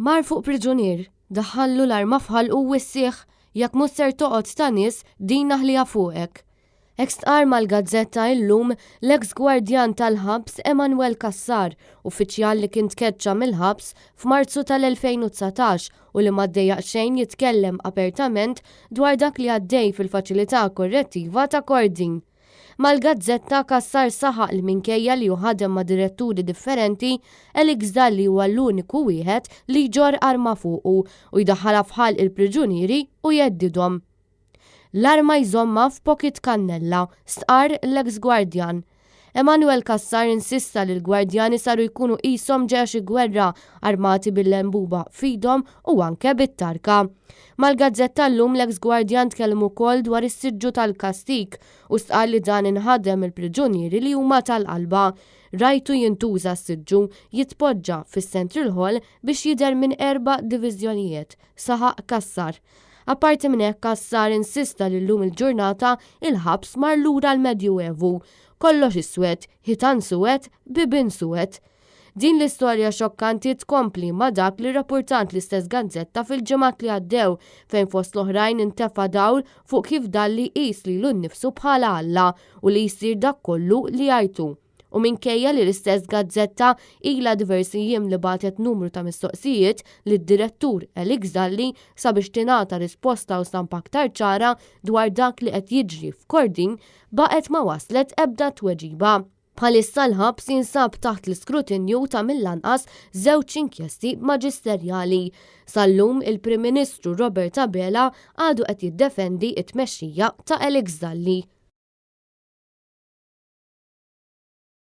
Mar fuq priġunier, daħħallu l-arma fħalqu u wissieħ jekk mhux ser toqgħod ta' nies din naħliha fuqek. Hekk stqar mal-Gazzetta llum l-eks gwardjan tal-ħabs Emanuel Kassar, uffiċjal li kien tkeċċa mill-ħabs f'Marzu tal-2019 u li ma ddejjaq xejn jitkellem apertament dwar dak li għaddej fil-faċilità korrettiva ta' Kordin. Mal-Gazzetta Kassar saħaq li minkejja li ħadem ma' diretturi differenti, Elix Dalli huwa l-uniku wieħed li ġor arma fuqu u jdaħħala fħal il-priġunieri u jeddidhom. L-arma jżomma f'pocket kannella, stqar l-ex gwardjan. Emanuel Kassar insista li l-gwardjani saru jkunu qishom ġew xi gwerra armati bil-lenbuba f'idhom u anke bit-tarka. Mal-Gazzetta llum l-ex gwardjan tkellmu wkoll dwar is-siġġu tal-kastik u stqal li dan inħadem il-priġunieri li huma tal-qalba. Rajtu jintuża s-siġġu jitpoġġa fis-Central Hall biex jidher minn 4 diviżjonijiet, saħaq Kassar. Apparti minn hekk Kassar insista li llum il-ġurnata il-ħabs mar lura l-Medjuevu. Kollox iswed, ħitan suwed, bibin suwed. Din l-istorja xokkanti tkompli ma dak li rapportant l-istess Gazzetta fil-ġimgħat li għaddew fejn fost l-oħrajn intefa' dawl fuq kif Dalli qis lilu nnifsu bħala Alla u li jsir dak kollu li jgħidu. U minkejja li l-istess Gazzetta ilha diversi jiem li bagħtet numru ta' mistoqsijiet lid-direttur Elix Dalli sabiex tingħata risposta u stampa aktar ċara dwar dak li qed jiġri f'Kordin baqgħet ma waslet ebda tweġiba. Bħalissa l-ħabs jinsab taħt l-iskrutinju ta' mill-anqas 2 inkjesti maġisterjali. Sal-lum il-Prim Ministru Robert Abela għadu qed jiddefendi t-tmexxija ta' Elix Dalli.